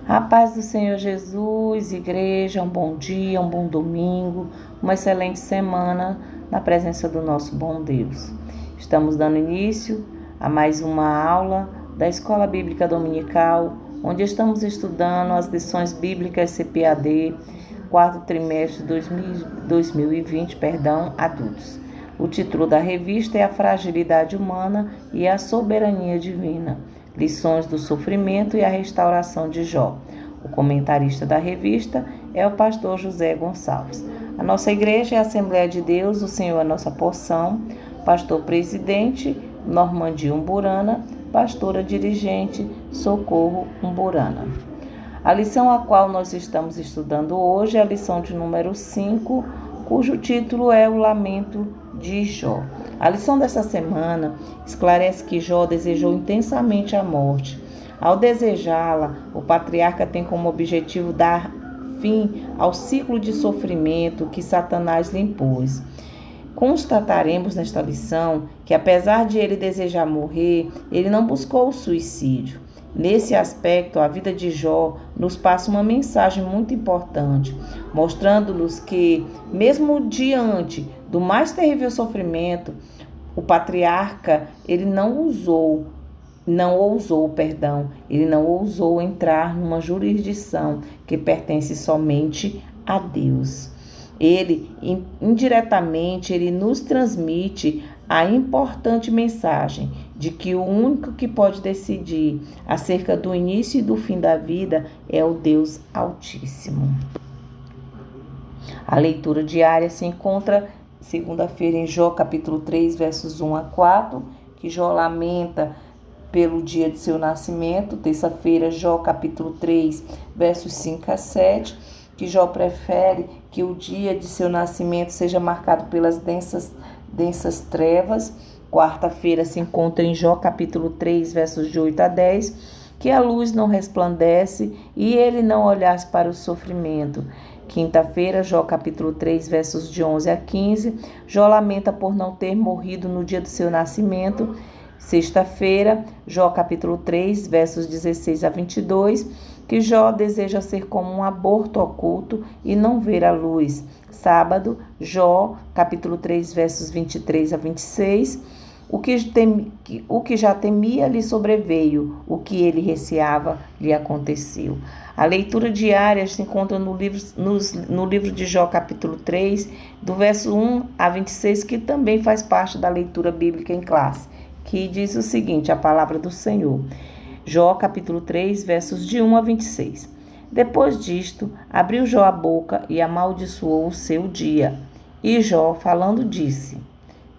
A paz do Senhor Jesus, igreja, um bom dia, um bom domingo, uma excelente semana na presença do nosso bom Deus. Estamos dando início a mais uma aula da Escola Bíblica Dominical, onde estamos estudando as lições bíblicas CPAD, quarto trimestre 2020, adultos. O título da revista é A Fragilidade Humana e a Soberania Divina. Lições do Sofrimento e a Restauração de Jó. O comentarista da revista é o pastor José Gonçalves. A nossa igreja é a Assembleia de Deus, o Senhor é a nossa porção. Pastor presidente, Normandi Umburana. Pastora dirigente, Socorro Umburana. A lição a qual nós estamos estudando hoje é a lição de número 5, cujo título é O Lamento de Jó. A lição dessa semana esclarece que Jó desejou intensamente a morte. Ao desejá-la, o patriarca tem como objetivo dar fim ao ciclo de sofrimento que Satanás lhe impôs. Constataremos nesta lição que, apesar de ele desejar morrer, ele não buscou o suicídio. Nesse aspecto, a vida de Jó nos passa uma mensagem muito importante, mostrando-nos que, mesmo diante do mais terrível sofrimento, o patriarca não ousou entrar numa jurisdição que pertence somente a Deus. Ele, indiretamente, ele nos transmite a importante mensagem de que o único que pode decidir acerca do início e do fim da vida é o Deus Altíssimo. A leitura diária se encontra segunda-feira em Jó capítulo 3, versos 1 a 4, que Jó lamenta pelo dia de seu nascimento. Terça-feira, Jó capítulo 3, versos 5 a 7, que Jó prefere que o dia de seu nascimento seja marcado pelas densas trevas. Quarta-feira se encontra em Jó capítulo 3, versos de 8 a 10, que a luz não resplandece e ele não olhasse para o sofrimento. Quinta-feira, Jó capítulo 3, versos de 11 a 15, Jó lamenta por não ter morrido no dia do seu nascimento. Sexta-feira, Jó capítulo 3, versos 16 a 22, que Jó deseja ser como um aborto oculto e não ver a luz. Sábado, Jó capítulo 3, versos 23 a 26, o que já temia lhe sobreveio, o que ele receava lhe aconteceu. A leitura diária se encontra no livro de Jó capítulo 3, do verso 1 a 26, que também faz parte da leitura bíblica em classe, que diz o seguinte, a palavra do Senhor. Jó capítulo 3, versos de 1 a 26. Depois disto, abriu Jó a boca e amaldiçoou o seu dia. E Jó, falando, disse: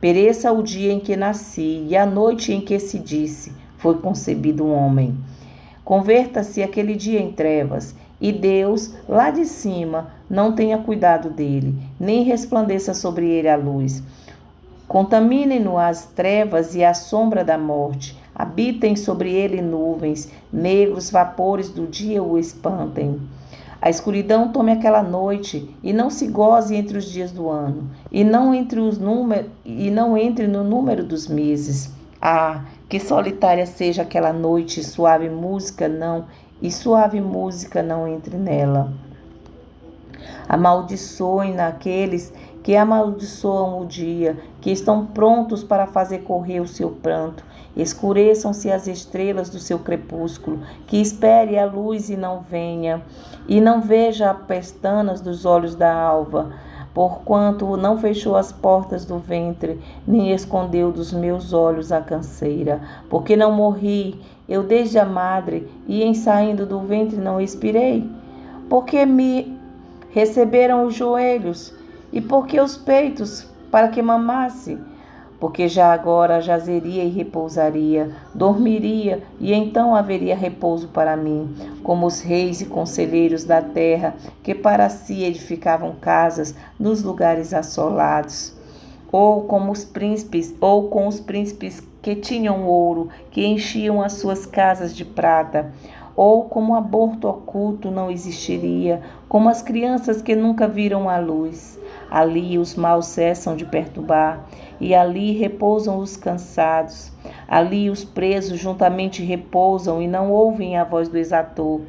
Pereça o dia em que nasci e a noite em que se disse, foi concebido um homem. Converta-se aquele dia em trevas, e Deus, lá de cima, não tenha cuidado dele, nem resplandeça sobre ele a luz. Contaminem-no as trevas e a sombra da morte, habitem sobre ele nuvens, negros vapores do dia o espantem. A escuridão tome aquela noite e não se goze entre os dias do ano, e não entre no número dos meses. Ah, que solitária seja aquela noite, suave música não entre nela. Amaldiçoem naqueles que amaldiçoam o dia, que estão prontos para fazer correr o seu pranto. Escureçam-se as estrelas do seu crepúsculo, que espere a luz e não venha, e não veja as pestanas dos olhos da alva, porquanto não fechou as portas do ventre, nem escondeu dos meus olhos a canseira. Porque não morri, eu desde a madre, e em saindo do ventre não expirei? Porque me receberam os joelhos, e porque os peitos, para que mamasse? Porque já agora jazeria e repousaria, dormiria, e então haveria repouso para mim, como os reis e conselheiros da terra, que para si edificavam casas nos lugares assolados, ou com os príncipes que tinham ouro, que enchiam as suas casas de prata. Ou como aborto oculto não existiria, como as crianças que nunca viram a luz. Ali os maus cessam de perturbar, e ali repousam os cansados. Ali os presos juntamente repousam e não ouvem a voz do exator.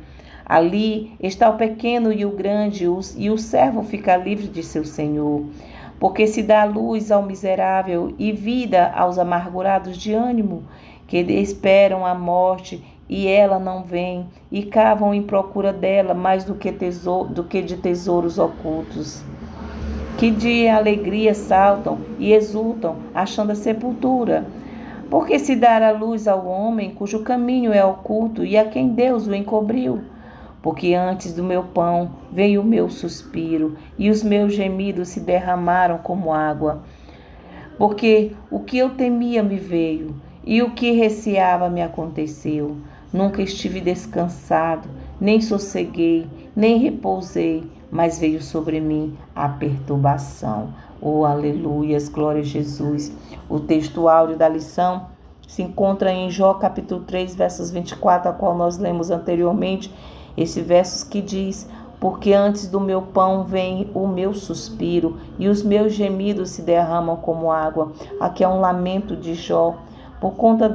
Ali está o pequeno e o grande, e o servo fica livre de seu senhor. Porque se dá luz ao miserável e vida aos amargurados de ânimo, que esperam a morte e ela não vem, e cavam em procura dela mais do que de tesouros ocultos. Que de alegria saltam e exultam, achando a sepultura. Porque se dar a luz ao homem cujo caminho é oculto e a quem Deus o encobriu? Porque antes do meu pão veio o meu suspiro, e os meus gemidos se derramaram como água. Porque o que eu temia me veio, e o que receava me aconteceu. Nunca estive descansado, nem sosseguei, nem repousei, mas veio sobre mim a perturbação. Oh, aleluias, glória a Jesus. O texto áureo da lição se encontra em Jó capítulo 3, versos 24, a qual nós lemos anteriormente. Esse verso que diz: porque antes do meu pão vem o meu suspiro, e os meus gemidos se derramam como água. Aqui é um lamento de Jó, por conta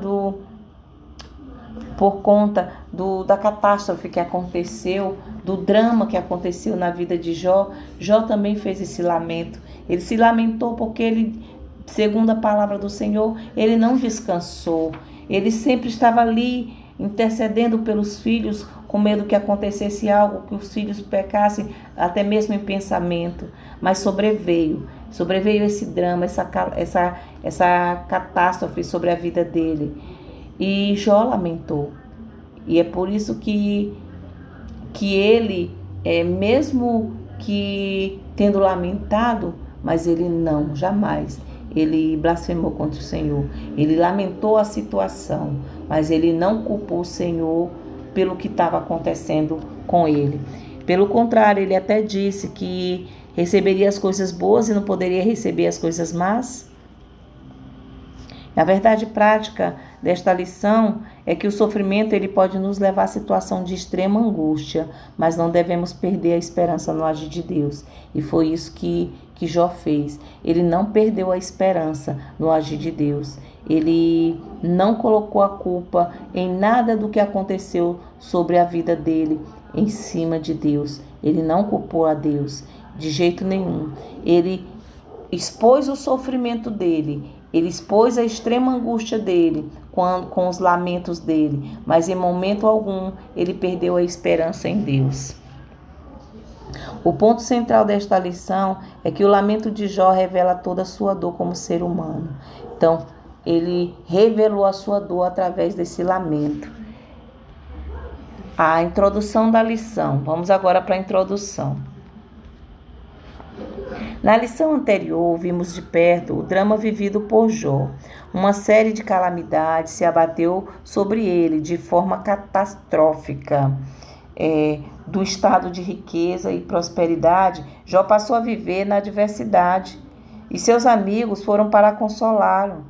da catástrofe que aconteceu, do drama que aconteceu na vida de Jó. Jó também fez esse lamento. Ele se lamentou porque ele, segundo a palavra do Senhor, ele não descansou. Ele sempre estava ali intercedendo pelos filhos, com medo que acontecesse algo, que os filhos pecassem, até mesmo em pensamento. Mas sobreveio esse drama, essa catástrofe sobre a vida dele. E Jó lamentou. E é por isso que ele, mesmo que tendo lamentado, mas ele não, jamais, ele blasfemou contra o Senhor. Ele lamentou a situação, mas ele não culpou o Senhor pelo que estava acontecendo com ele. Pelo contrário, ele até disse que receberia as coisas boas e não poderia receber as coisas más. A verdade prática desta lição é que o sofrimento ele pode nos levar à situação de extrema angústia, mas não devemos perder a esperança no agir de Deus. E foi isso que Jó fez. Ele não perdeu a esperança no agir de Deus. Ele não colocou a culpa em nada do que aconteceu sobre a vida dele em cima de Deus. Ele não culpou a Deus de jeito nenhum. Ele expôs o sofrimento dele. Ele expôs a extrema angústia dele com os lamentos dele, mas em momento algum ele perdeu a esperança em Deus. O ponto central desta lição é que o lamento de Jó revela toda a sua dor como ser humano. Então, ele revelou a sua dor através desse lamento. A introdução da lição. Vamos agora para a introdução. Na lição anterior, vimos de perto o drama vivido por Jó. Uma série de calamidades se abateu sobre ele de forma catastrófica. Do estado de riqueza e prosperidade, Jó passou a viver na adversidade. E seus amigos foram para consolá-lo,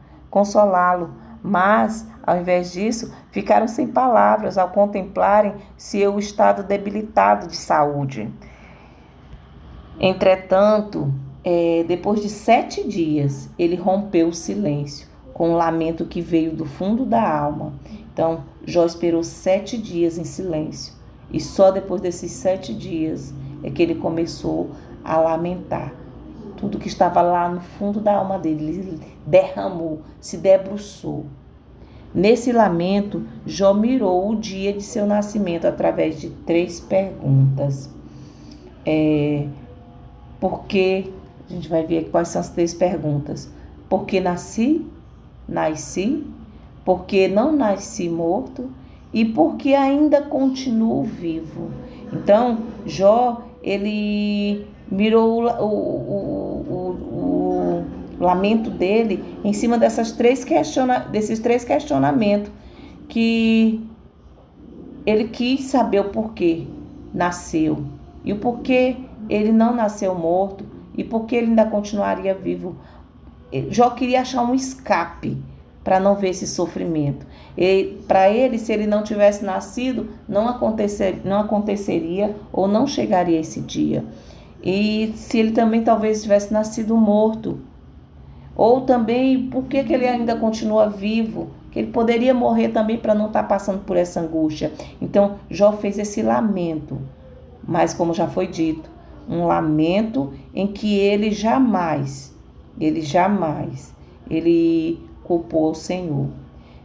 mas, ao invés disso, ficaram sem palavras ao contemplarem seu estado debilitado de saúde. Entretanto, depois de 7 dias, ele rompeu o silêncio com um lamento que veio do fundo da alma. Então, Jó esperou 7 dias em silêncio. E só depois desses 7 dias é que ele começou a lamentar. Tudo que estava lá no fundo da alma dele, ele derramou, se debruçou. Nesse lamento, Jó mirou o dia de seu nascimento através de 3 perguntas. Porque, a gente vai ver quais são as 3 perguntas. Por que nasci? Por que não nasci morto? E por que ainda continuo vivo? Então, Jó, ele mirou o lamento dele em cima desses 3 questionamentos, que ele quis saber o porquê nasceu e o porquê ele não nasceu morto e porquê ele ainda continuaria vivo. Jó queria achar um escape para não ver esse sofrimento. Para ele, se ele não tivesse nascido, não aconteceria ou não chegaria esse dia. E se ele também talvez tivesse nascido morto, ou também por que ele ainda continua vivo que ele poderia morrer também para não estar passando por essa angústia. Então, Jó fez esse lamento, mas como já foi dito, um lamento em que ele jamais culpou o Senhor.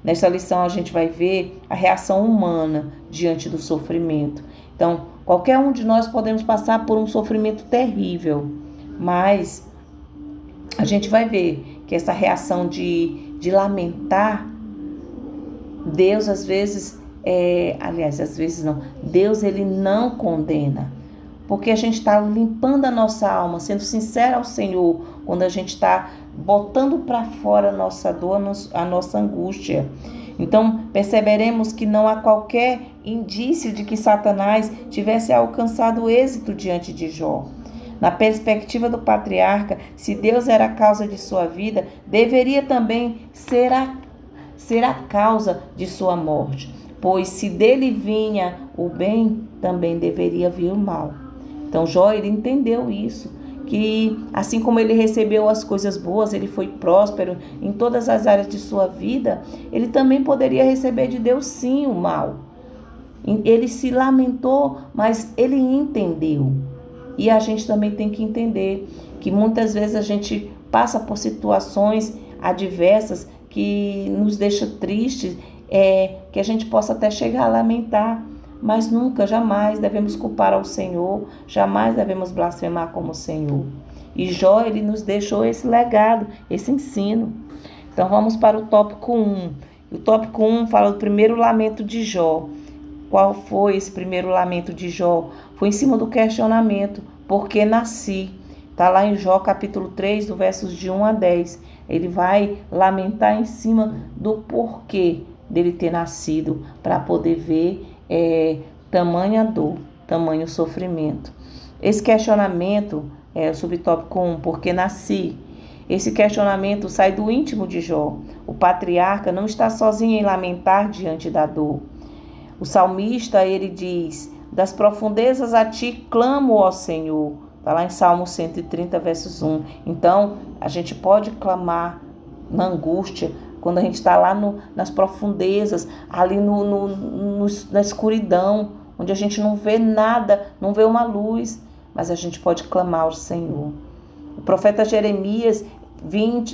Nessa lição a gente vai ver a reação humana diante do sofrimento. Então, qualquer um de nós podemos passar por um sofrimento terrível, mas a gente vai ver que essa reação de lamentar, Deus às vezes, Deus ele não condena. Porque a gente está limpando a nossa alma, sendo sincero ao Senhor, quando a gente está botando para fora a nossa dor, a nossa angústia. Então, perceberemos que não há qualquer indício de que Satanás tivesse alcançado êxito diante de Jó. Na perspectiva do patriarca, se Deus era a causa de sua vida, deveria também ser a causa de sua morte. Pois se dele vinha o bem, também deveria vir o mal. Então Jó, ele entendeu isso, que assim como ele recebeu as coisas boas, ele foi próspero em todas as áreas de sua vida, ele também poderia receber de Deus sim o mal. Ele se lamentou, mas ele entendeu. E a gente também tem que entender que muitas vezes a gente passa por situações adversas que nos deixam tristes, que a gente possa até chegar a lamentar. Mas nunca, jamais devemos culpar ao Senhor, jamais devemos blasfemar como o Senhor. E Jó, ele nos deixou esse legado, esse ensino. Então vamos para o tópico 1. O tópico 1 fala do primeiro lamento de Jó. Qual foi esse primeiro lamento de Jó? Foi em cima do questionamento, por que nasci? Está lá em Jó capítulo 3, do versos de 1 a 10. Ele vai lamentar em cima do porquê dele ter nascido, para poder ver tamanha dor, tamanho sofrimento. Esse questionamento é o subtópico 1, porque nasci. Esse questionamento sai do íntimo de Jó. O patriarca não está sozinho em lamentar diante da dor. O salmista, ele diz, das profundezas a ti clamo, ó Senhor. Está lá em Salmo 130, versos 1. Então, a gente pode clamar na angústia, quando a gente está lá nas profundezas, ali na escuridão, onde a gente não vê nada, não vê uma luz, mas a gente pode clamar ao Senhor. O profeta Jeremias,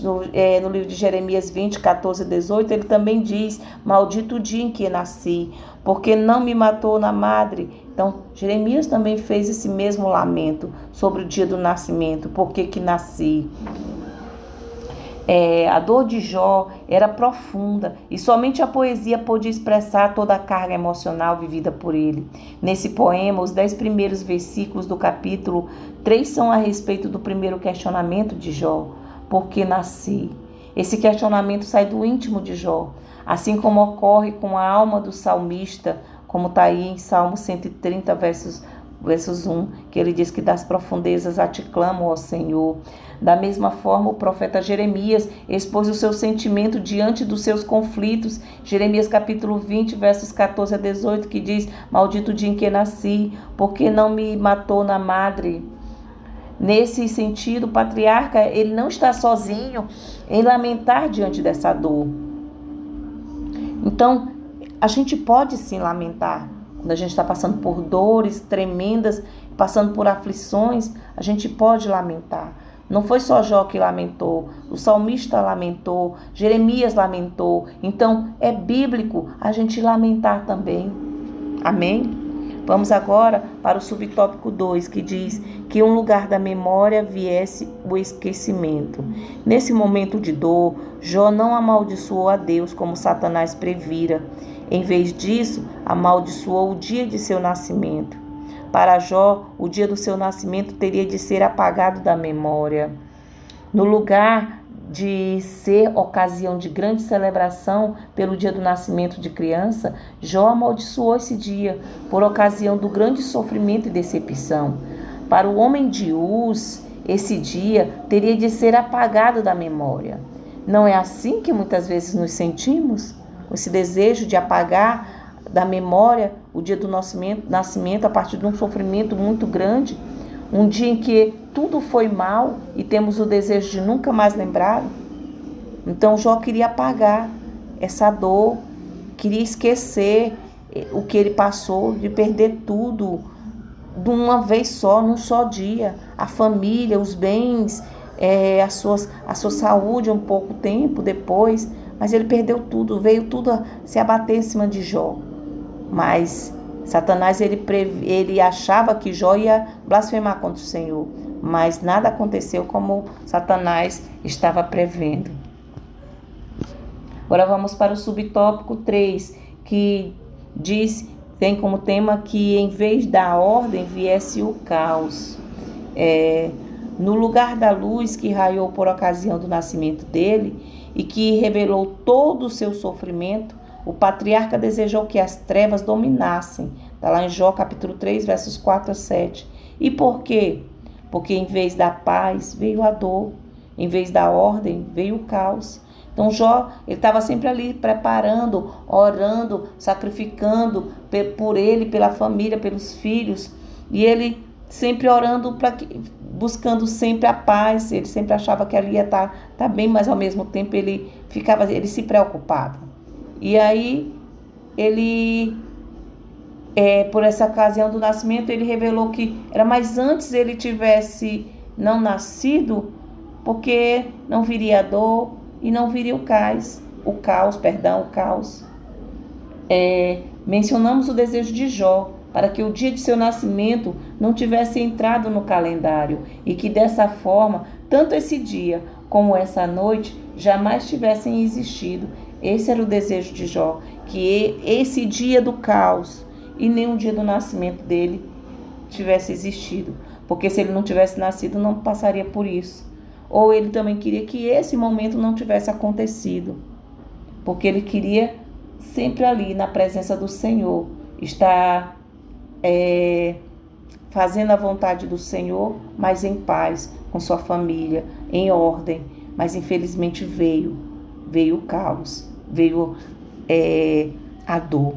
no livro de Jeremias 20, 14 e 18, ele também diz, maldito o dia em que nasci, porque não me matou na madre. Então, Jeremias também fez esse mesmo lamento sobre o dia do nascimento, por que nasci. A dor de Jó era profunda e somente a poesia podia expressar toda a carga emocional vivida por ele. Nesse poema, os 10 primeiros versículos do capítulo 3 são a respeito do primeiro questionamento de Jó, por que nasci? Esse questionamento sai do íntimo de Jó, assim como ocorre com a alma do salmista, como está aí em Salmo 130, versos 1, que ele diz que das profundezas a ti clamo, ó Senhor. Da mesma forma, o profeta Jeremias expôs o seu sentimento diante dos seus conflitos. Jeremias capítulo 20, versos 14 a 18, que diz, maldito o dia em que nasci, porque não me matou na madre. Nesse sentido, o patriarca, ele não está sozinho em lamentar diante dessa dor. Então, a gente pode sim lamentar. Quando a gente está passando por dores tremendas, passando por aflições, a gente pode lamentar. Não foi só Jó que lamentou, o salmista lamentou, Jeremias lamentou. Então, é bíblico a gente lamentar também. Amém? Vamos agora para o subtópico 2, que diz que em um lugar da memória viesse o esquecimento. Nesse momento de dor, Jó não amaldiçoou a Deus como Satanás previra. Em vez disso, amaldiçoou o dia de seu nascimento. Para Jó, o dia do seu nascimento teria de ser apagado da memória. No lugar de ser ocasião de grande celebração pelo dia do nascimento de criança, Jó amaldiçoou esse dia por ocasião do grande sofrimento e decepção. Para o homem de Uz, esse dia teria de ser apagado da memória. Não é assim que muitas vezes nos sentimos? Esse desejo de apagar da memória o dia do nascimento a partir de um sofrimento muito grande, um dia em que tudo foi mal e temos o desejo de nunca mais lembrar. Então Jó queria apagar essa dor, queria esquecer o que ele passou, de perder tudo de uma vez só, num só dia. A família, os bens, a sua saúde um pouco tempo depois. Mas ele perdeu tudo, veio tudo a se abater em cima de Jó. Mas Satanás, ele achava que Jó ia blasfemar contra o Senhor. Mas nada aconteceu como Satanás estava prevendo. Agora vamos para o subtópico 3, que tem como tema que em vez da ordem viesse o caos. No lugar da luz que raiou por ocasião do nascimento dele e que revelou todo o seu sofrimento, o patriarca desejou que as trevas dominassem. Está lá em Jó capítulo 3, versos 4 a 7. E por quê? Porque em vez da paz veio a dor, em vez da ordem veio o caos. Então Jó, ele estava sempre ali preparando, orando, sacrificando por ele, pela família, pelos filhos. E ele sempre orando, buscando sempre a paz. Ele sempre achava que ali ia estar bem, mas ao mesmo tempo ele se preocupava. E aí, por essa ocasião do nascimento, ele revelou que era mais antes ele tivesse não nascido, porque não viria a dor e não viria o caos. Mencionamos o desejo de Jó, para que o dia de seu nascimento não tivesse entrado no calendário e que dessa forma, tanto esse dia como essa noite jamais tivessem existido. Esse era o desejo de Jó, que esse dia do caos e nem o dia do nascimento dele tivesse existido, porque se ele não tivesse nascido não passaria por isso. Ou ele também queria que esse momento não tivesse acontecido, porque ele queria sempre ali na presença do Senhor, estar fazendo a vontade do Senhor, mas em paz, com sua família, em ordem. Mas infelizmente veio o caos, veio a dor.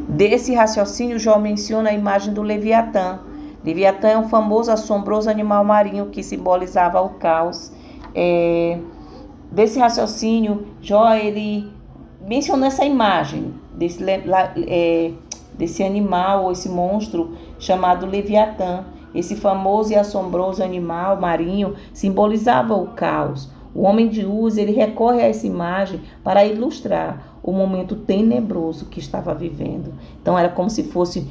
Desse raciocínio, Jó menciona a imagem do Leviatã. Leviatã é um famoso, assombroso animal marinho que simbolizava o caos. Desse raciocínio, Jó, ele mencionou essa imagem desse animal, ou esse monstro chamado Leviatã. Esse famoso e assombroso animal marinho simbolizava o caos. O homem de Uz, ele recorre a essa imagem para ilustrar o momento tenebroso que estava vivendo. Então era como se fosse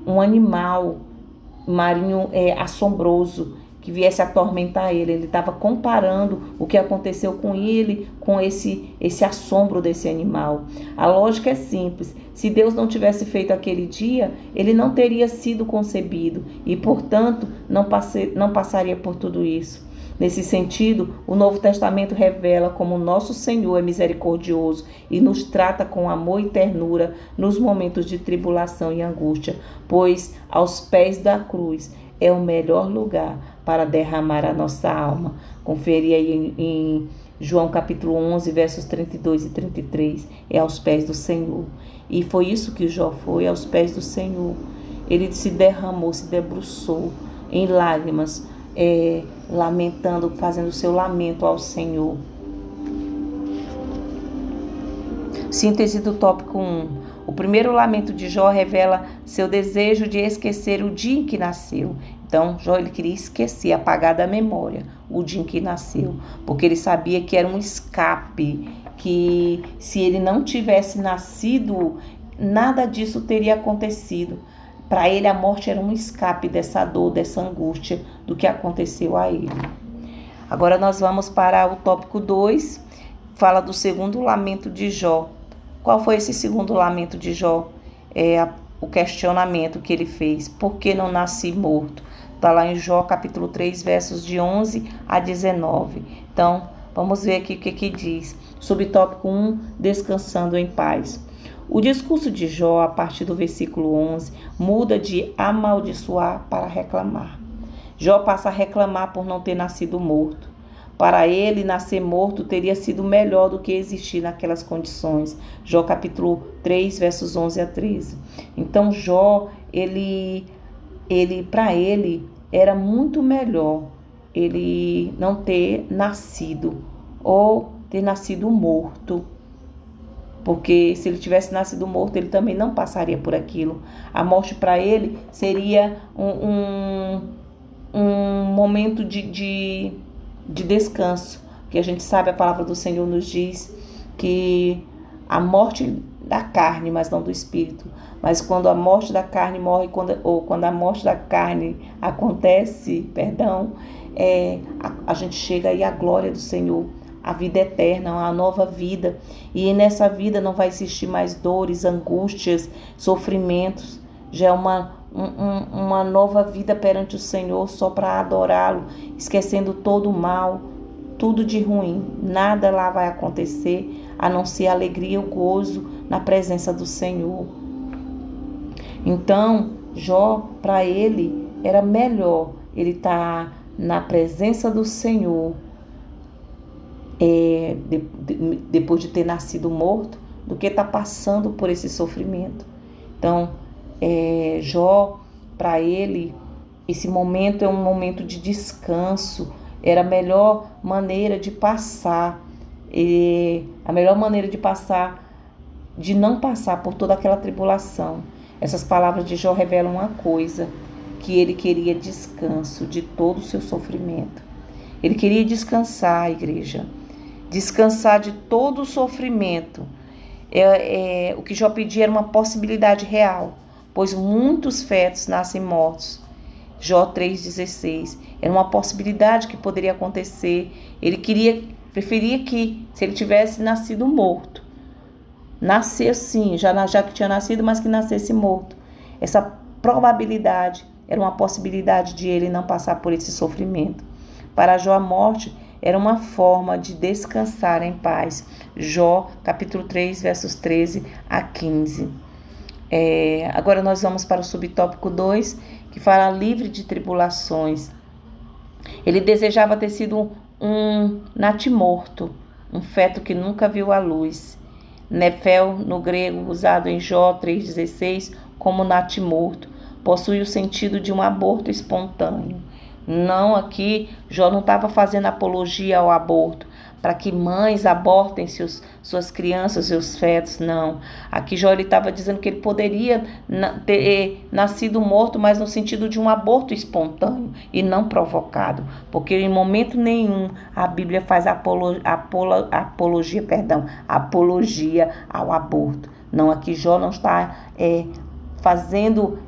um animal marinho assombroso que viesse atormentar ele. Ele estava comparando o que aconteceu com ele com esse assombro desse animal. A lógica é simples. Se Deus não tivesse feito aquele dia, ele não teria sido concebido e, portanto, não passaria por tudo isso. Nesse sentido, o Novo Testamento revela como nosso Senhor é misericordioso e nos trata com amor e ternura nos momentos de tribulação e angústia, pois aos pés da cruz é o melhor lugar para derramar a nossa alma. Confere aí em João capítulo 11, versos 32 e 33. É aos pés do Senhor. E foi isso que Jó foi, aos pés do Senhor. Ele se derramou, se debruçou em lágrimas, lamentando, fazendo o seu lamento ao Senhor. Síntese do tópico 1. O primeiro lamento de Jó revela seu desejo de esquecer o dia em que nasceu. Então, Jó, ele queria esquecer, apagar da memória o dia em que nasceu, porque ele sabia que era um escape, que se ele não tivesse nascido, nada disso teria acontecido. Para ele, a morte era um escape dessa dor, dessa angústia do que aconteceu a ele. Agora nós vamos para o tópico 2, fala do segundo lamento de Jó. Qual foi esse segundo lamento de Jó? O questionamento que ele fez. Por que não nasci morto? Está lá em Jó capítulo 3, versos de 11 a 19. Então, vamos ver aqui o que diz. Subtópico 1, descansando em paz. O discurso de Jó, a partir do versículo 11, muda de amaldiçoar para reclamar. Jó passa a reclamar por não ter nascido morto. Para ele, nascer morto teria sido melhor do que existir naquelas condições. Jó capítulo 3, versos 11 a 13. Então, Jó, para ele, era muito melhor ele não ter nascido ou ter nascido morto. Porque se ele tivesse nascido morto, ele também não passaria por aquilo. A morte para ele seria um momento de descanso. Porque a gente sabe, a palavra do Senhor nos diz que a morte da carne, mas não do espírito. Mas quando a morte da carne morre, quando a morte da carne acontece, a gente chega aí à glória do Senhor, a vida eterna, a nova vida. E nessa vida não vai existir mais dores, angústias, sofrimentos. Já é uma nova vida perante o Senhor, só para adorá-lo, esquecendo todo o mal, tudo de ruim. Nada lá vai acontecer, a não ser a alegria e o gozo na presença do Senhor. Então, Jó, para ele, era melhor ele estar na presença do Senhor, depois de ter nascido morto, do que estar passando por esse sofrimento. Então, Jó, para ele, esse momento é um momento de descanso, era a melhor maneira de passar, a melhor maneira de não passar por toda aquela tribulação. Essas palavras de Jó revelam uma coisa, que ele queria descanso de todo o seu sofrimento. Ele queria descansar, igreja, descansar de todo o sofrimento. O que Jó pedia era uma possibilidade real, pois muitos fetos nascem mortos. Jó 3,16. Era uma possibilidade que poderia acontecer. Ele preferia que, se ele tivesse nascido morto, nascer sim, já que tinha nascido, mas que nascesse morto. Essa probabilidade era uma possibilidade de ele não passar por esse sofrimento. Para Jó, a morte era uma forma de descansar em paz. Jó, capítulo 3, versos 13 a 15. Agora nós vamos para o subtópico 2, que fala livre de tribulações. Ele desejava ter sido um natimorto, um feto que nunca viu a luz. Nefel, no grego, usado em Jó 3,16 como natimorto, possui o sentido de um aborto espontâneo. Não, aqui Jó não estava fazendo apologia ao aborto, para que mães abortem suas crianças, seus fetos, não. Aqui Jó estava dizendo que ele poderia ter nascido morto, mas no sentido de um aborto espontâneo e não provocado, porque em momento nenhum a Bíblia faz apologia ao aborto. Não, aqui Jó não está fazendo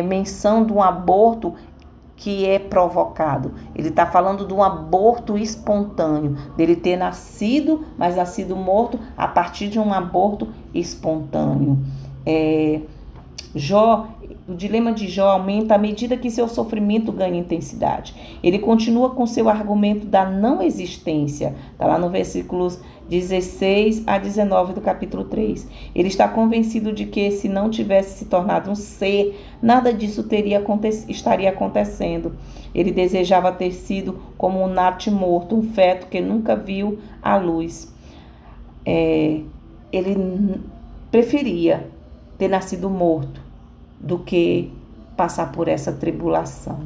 menção de um aborto que é provocado. Ele está falando de um aborto espontâneo, dele ter nascido, mas nascido morto a partir de um aborto espontâneo. O dilema de Jó aumenta à medida que seu sofrimento ganha intensidade. Ele continua com seu argumento da não existência. Está lá no versículos 16 a 19 do capítulo 3. Ele está convencido de que se não tivesse se tornado um ser, nada disso estaria acontecendo. Ele desejava ter sido como um natimorto, um feto que nunca viu a luz. Ele preferia ter nascido morto do que passar por essa tribulação.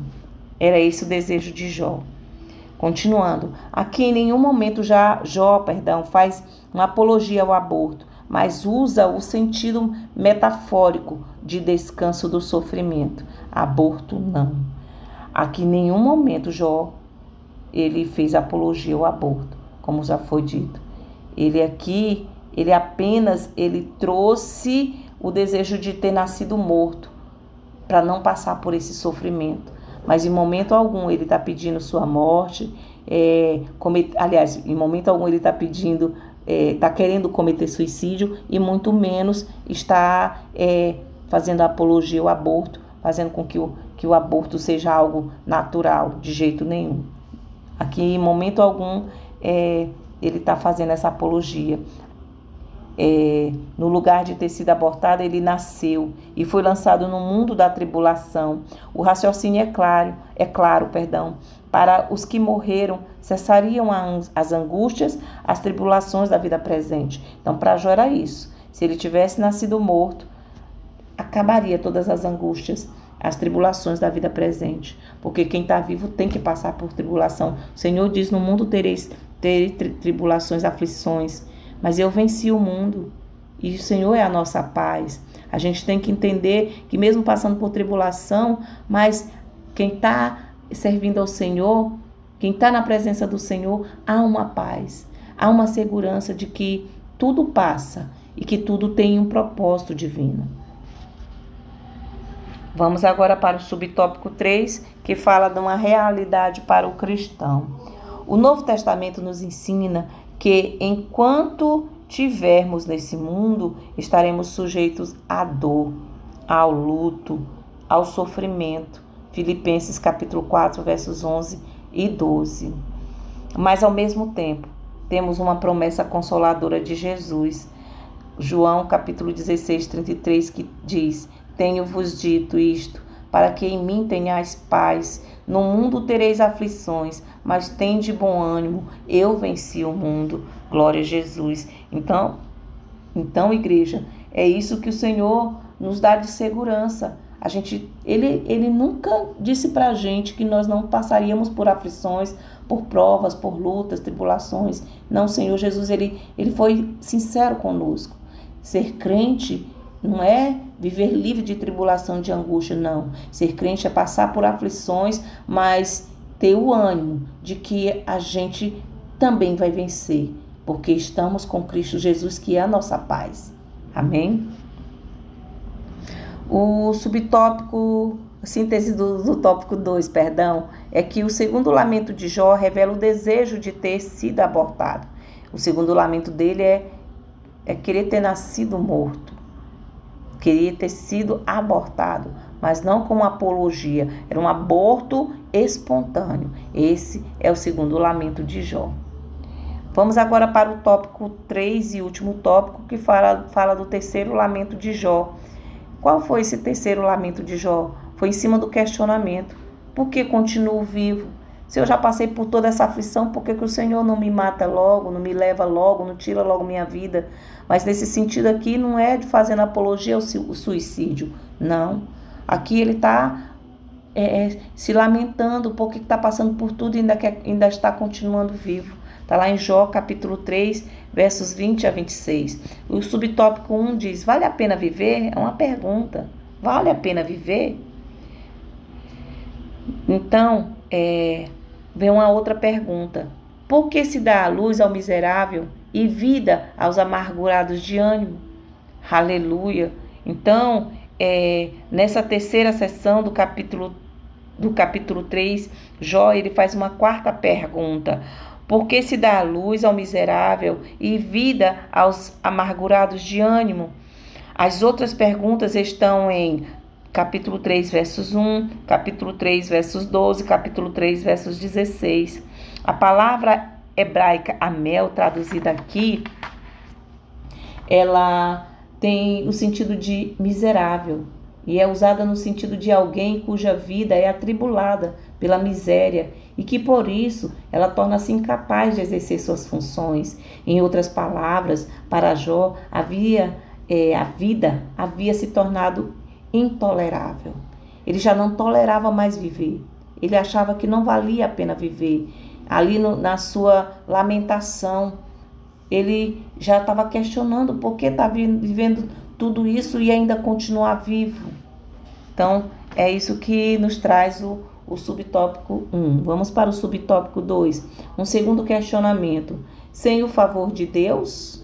Era esse o desejo de Jó. Continuando, aqui em nenhum momento Jó faz uma apologia ao aborto, mas usa o sentido metafórico de descanso do sofrimento. Aborto não. Aqui em nenhum momento Jó ele fez apologia ao aborto, como já foi dito. Ele apenas trouxe o desejo de ter nascido morto, para não passar por esse sofrimento. Mas em momento algum ele está pedindo sua morte, em momento algum ele está pedindo, está querendo cometer suicídio, e muito menos está fazendo apologia ao aborto, fazendo com que o aborto seja algo natural, de jeito nenhum. Aqui em momento algum ele está fazendo essa apologia. No lugar de ter sido abortado, ele nasceu e foi lançado no mundo da tribulação. O raciocínio é claro, para os que morreram, cessariam as angústias, as tribulações da vida presente. Então, para Jó era isso. Se ele tivesse nascido morto, acabaria todas as angústias as tribulações da vida presente. Porque quem está vivo tem que passar por tribulação. O Senhor diz, no mundo tereis tribulações, aflições, mas eu venci o mundo. E o Senhor é a nossa paz. A gente tem que entender que mesmo passando por tribulação, mas quem está servindo ao Senhor, quem está na presença do Senhor, há uma paz, há uma segurança de que tudo passa e que tudo tem um propósito divino. Vamos agora para o subtópico 3, que fala de uma realidade para o cristão. O Novo Testamento nos ensina que enquanto tivermos nesse mundo, estaremos sujeitos à dor, ao luto, ao sofrimento. Filipenses capítulo 4, versos 11 e 12. Mas ao mesmo tempo, temos uma promessa consoladora de Jesus. João capítulo 16, 33, que diz: tenho-vos dito isto, para que em mim tenhais paz. No mundo tereis aflições, mas tende bom ânimo, eu venci o mundo. Glória a Jesus. Então, igreja, é isso que o Senhor nos dá de segurança. Ele nunca disse para a gente que nós não passaríamos por aflições, por provas, por lutas, tribulações. Não, o Senhor Jesus, ele foi sincero conosco. Ser crente não é viver livre de tribulação, de angústia, não. Ser crente é passar por aflições, mas ter o ânimo de que a gente também vai vencer, porque estamos com Cristo Jesus, que é a nossa paz. Amém? O subtópico, a síntese do tópico 2, é que o segundo lamento de Jó revela o desejo de ter sido abortado. O segundo lamento dele é querer ter nascido morto. Queria ter sido abortado, mas não como apologia. Era um aborto espontâneo. Esse é o segundo lamento de Jó. Vamos agora para o tópico 3 e último tópico, que fala do terceiro lamento de Jó. Qual foi esse terceiro lamento de Jó? Foi em cima do questionamento. Por que continuo vivo? Se eu já passei por toda essa aflição, por que o Senhor não me mata logo, não me leva logo, não tira logo minha vida? Mas nesse sentido aqui não é de fazendo apologia ao suicídio, não. Aqui ele está se lamentando porque está passando por tudo e ainda está continuando vivo. Está lá em Jó capítulo 3, versos 20 a 26. O subtópico 1 diz: vale a pena viver? É uma pergunta. Vale a pena viver? Então, vem uma outra pergunta. Por que se dá a luz ao miserável e vida aos amargurados de ânimo? Aleluia! Então, nessa terceira sessão do capítulo 3, Jó, ele faz uma quarta pergunta. Por que se dá a luz ao miserável e vida aos amargurados de ânimo? As outras perguntas estão em capítulo 3, versos 1, capítulo 3, versos 12, capítulo 3, versos 16. A palavra hebraica amel, traduzida aqui, ela tem o sentido de miserável e é usada no sentido de alguém cuja vida é atribulada pela miséria e que por isso ela torna-se incapaz de exercer suas funções. Em outras palavras, para Jó a vida havia se tornado intolerável. Ele já não tolerava mais viver. Ele achava que não valia a pena viver. Ali na sua lamentação, ele já estava questionando por que está vivendo tudo isso e ainda continuar vivo. Então, é isso que nos traz o subtópico 1. Vamos para o subtópico 2. Um segundo questionamento. Sem o favor de Deus?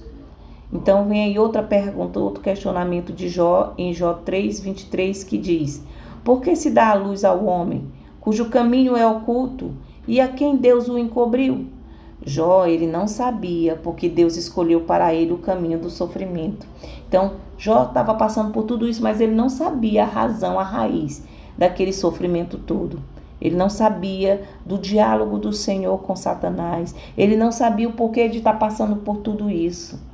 Então, vem aí outra pergunta, outro questionamento de Jó, em Jó 3, 23, que diz: por que se dá a luz ao homem, cujo caminho é oculto, e a quem Deus o encobriu? Jó, ele não sabia, porque Deus escolheu para ele o caminho do sofrimento. Então, Jó estava passando por tudo isso, mas ele não sabia a razão, a raiz daquele sofrimento todo. Ele não sabia do diálogo do Senhor com Satanás. Ele não sabia o porquê de estar passando por tudo isso.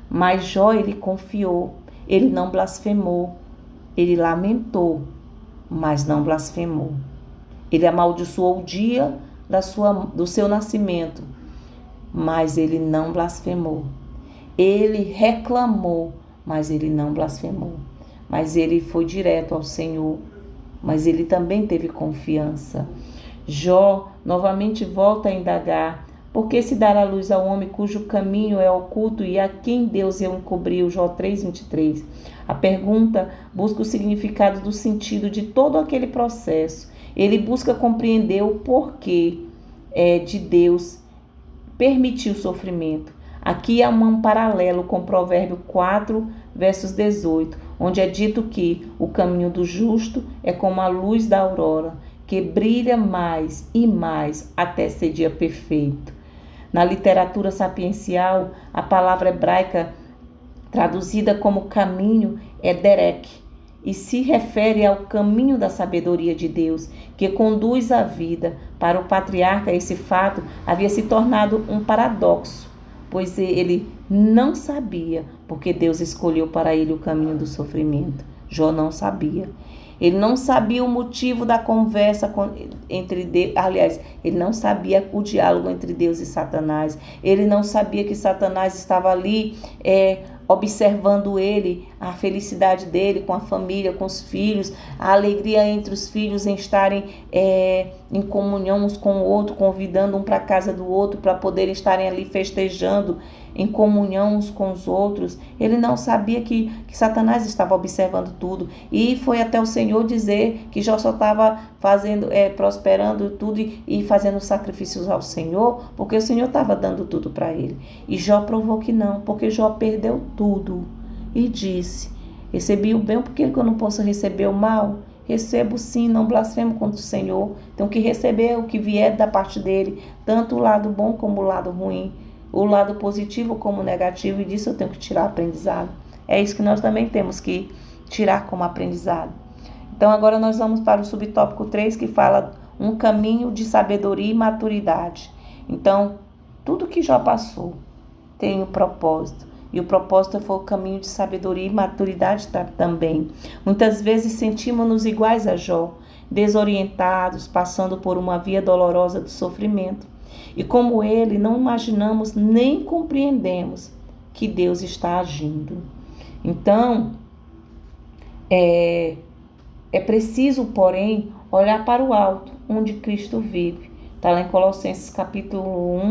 Mas Jó, ele confiou, ele não blasfemou, ele lamentou, mas não blasfemou. Ele amaldiçoou o dia do seu nascimento, mas ele não blasfemou. Ele reclamou, mas ele não blasfemou. Mas ele foi direto ao Senhor mas ele também teve confiança. Jó novamente volta a indagar: por que se dará luz ao homem cujo caminho é oculto e a quem Deus encobriu? Jó 3:23. A pergunta busca o significado do sentido de todo aquele processo. Ele busca compreender o porquê de Deus permitir o sofrimento. Aqui há um paralelo com Provérbio 4, versos 18, onde é dito que o caminho do justo é como a luz da aurora, que brilha mais e mais até ser dia perfeito. Na literatura sapiencial, a palavra hebraica traduzida como caminho é derek, e se refere ao caminho da sabedoria de Deus, que conduz à vida. Para o patriarca, esse fato havia se tornado um paradoxo, pois ele não sabia porque Deus escolheu para ele o caminho do sofrimento. Jó não sabia. Ele não sabia o motivo da conversa entre Deus. Aliás, ele não sabia o diálogo entre Deus e Satanás. Ele não sabia que Satanás estava ali observando ele, a felicidade dele com a família, com os filhos, a alegria entre os filhos em estarem em comunhão uns com o outro, convidando um para a casa do outro, para poderem estarem ali festejando em comunhão uns com os outros. Ele não sabia que Satanás estava observando tudo, e foi até o Senhor dizer que Jó só estava prosperando tudo e fazendo sacrifícios ao Senhor, porque o Senhor estava dando tudo para ele. E Jó provou que não, porque Jó perdeu tudo e disse: recebi o bem, porque eu não posso receber o mal? Recebo sim, não blasfemo contra o Senhor. Tenho que receber o que vier da parte dele, tanto o lado bom como o lado ruim, o lado positivo como o negativo, e disso eu tenho que tirar aprendizado. É isso que nós também temos que tirar como aprendizado. Então agora nós vamos para o subtópico 3, que fala um caminho de sabedoria e maturidade. Então, tudo que Jó passou tem um propósito. E o propósito foi o caminho de sabedoria e maturidade também. Muitas vezes sentimos-nos iguais a Jó, desorientados, passando por uma via dolorosa do sofrimento. E como ele, não imaginamos nem compreendemos que Deus está agindo. Então, é preciso, porém, olhar para o alto, onde Cristo vive. Está lá em Colossenses capítulo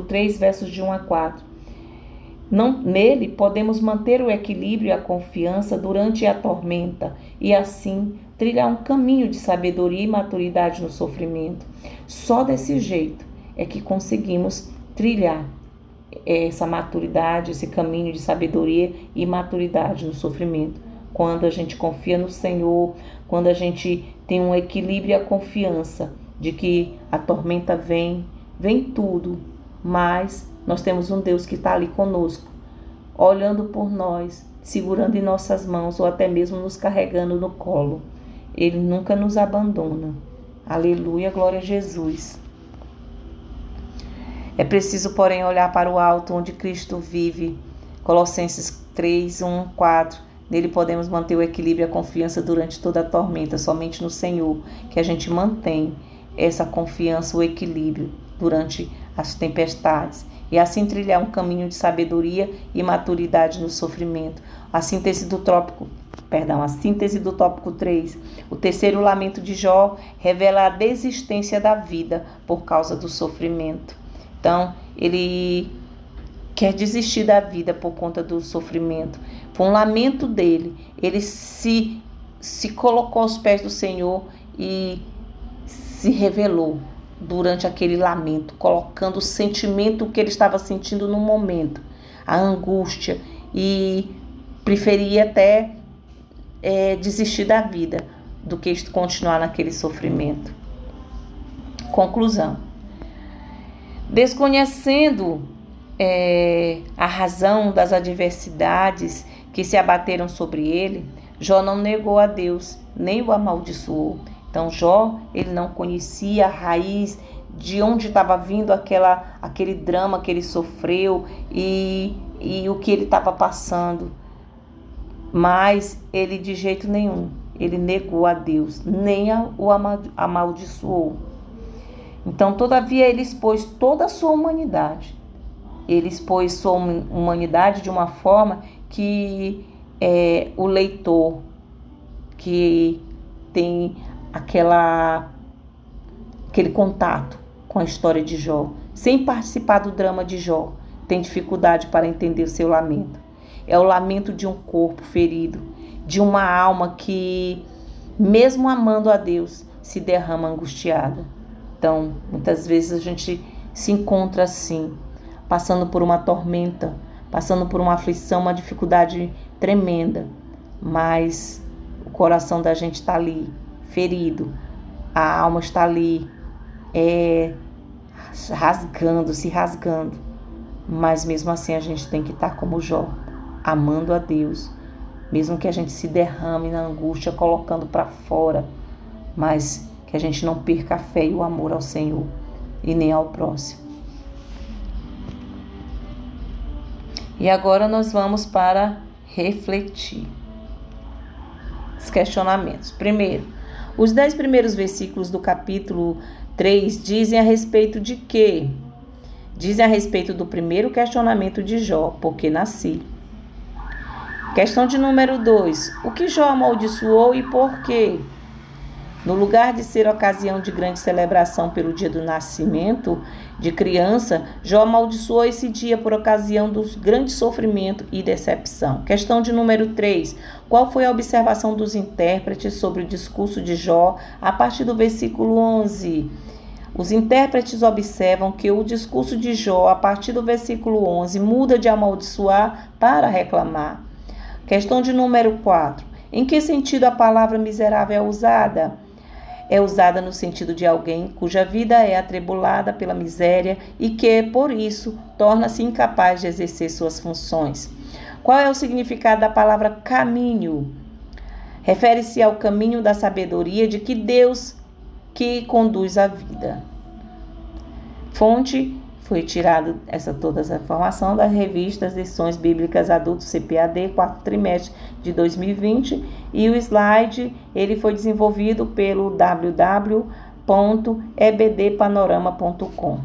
3, versos de 1 a 4. Nele podemos manter o equilíbrio e a confiança durante a tormenta e assim trilhar um caminho de sabedoria e maturidade no sofrimento. Só desse jeito é que conseguimos trilhar essa maturidade, esse caminho de sabedoria e maturidade no sofrimento. Quando a gente confia no Senhor, quando a gente tem um equilíbrio e a confiança de que a tormenta vem tudo, mas nós temos um Deus que está ali conosco, olhando por nós, segurando em nossas mãos ou até mesmo nos carregando no colo. Ele nunca nos abandona. Aleluia, glória a Jesus. É preciso, porém, olhar para o alto, onde Cristo vive. Colossenses 3, 1, 4. Nele podemos manter o equilíbrio e a confiança durante toda a tormenta. Somente no Senhor que a gente mantém essa confiança, o equilíbrio durante as tempestades. E assim trilhar um caminho de sabedoria e maturidade no sofrimento. A síntese do tópico 3. O terceiro lamento de Jó revela a desistência da vida por causa do sofrimento. Então, ele quer desistir da vida por conta do sofrimento. Foi um lamento dele. Ele se colocou aos pés do Senhor e se revelou durante aquele lamento, colocando o sentimento que ele estava sentindo no momento, a angústia, e preferia até desistir da vida do que continuar naquele sofrimento. Conclusão: desconhecendo a razão das adversidades que se abateram sobre ele, Jó não negou a Deus, nem o amaldiçoou. Então Jó, ele não conhecia a raiz de onde estava vindo aquele drama que ele sofreu e o que ele estava passando. Mas ele de jeito nenhum, ele negou a Deus, nem o amaldiçoou. Então, todavia, ele expôs toda a sua humanidade. Ele expôs sua humanidade de uma forma que o leitor que tem aquele contato com a história de Jó, sem participar do drama de Jó, tem dificuldade para entender o seu lamento. É o lamento de um corpo ferido, de uma alma que, mesmo amando a Deus, se derrama angustiada. Então, muitas vezes a gente se encontra assim, passando por uma tormenta, passando por uma aflição, uma dificuldade tremenda, mas o coração da gente está ali, ferido, a alma está ali, se rasgando, mas mesmo assim a gente tem que estar como Jó, amando a Deus, mesmo que a gente se derrame na angústia, colocando para fora, mas que a gente não perca a fé e o amor ao Senhor e nem ao próximo. E agora nós vamos para refletir os questionamentos. Primeiro, os 10 primeiros versículos do capítulo 3 dizem a respeito de quê? Dizem a respeito do primeiro questionamento de Jó, por que nasci? Questão de número 2, o que Jó amaldiçoou e por quê? No lugar de ser ocasião de grande celebração pelo dia do nascimento de criança, Jó amaldiçoou esse dia por ocasião do grande sofrimento e decepção. Questão de número 3. Qual foi a observação dos intérpretes sobre o discurso de Jó a partir do versículo 11? Os intérpretes observam que o discurso de Jó, a partir do versículo 11, muda de amaldiçoar para reclamar. Questão de número 4. Em que sentido a palavra miserável é usada? É usada no sentido de alguém cuja vida é atribulada pela miséria e que, por isso, torna-se incapaz de exercer suas funções. Qual é o significado da palavra caminho? Refere-se ao caminho da sabedoria de que Deus que conduz a vida. Fonte: foi tirada toda essa informação das revistas Lições Bíblicas Adultos CPAD, quarto trimestre de 2020, e o slide ele foi desenvolvido pelo www.ebdpanorama.com.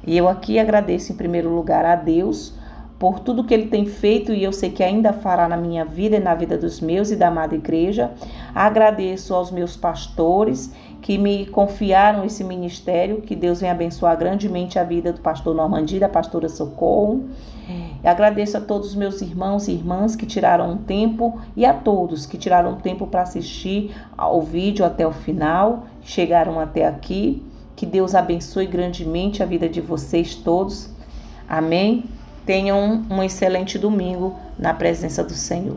E eu aqui agradeço em primeiro lugar a Deus por tudo que Ele tem feito e eu sei que ainda fará na minha vida e na vida dos meus e da amada igreja. Agradeço aos meus pastores que me confiaram esse ministério, que Deus venha abençoar grandemente a vida do pastor Normandi e da pastora Socorro. Agradeço a todos os meus irmãos e irmãs que tiraram um tempo e a todos que tiraram um tempo para assistir ao vídeo até o final, chegaram até aqui. Que Deus abençoe grandemente a vida de vocês todos. Amém? Tenham um excelente domingo na presença do Senhor.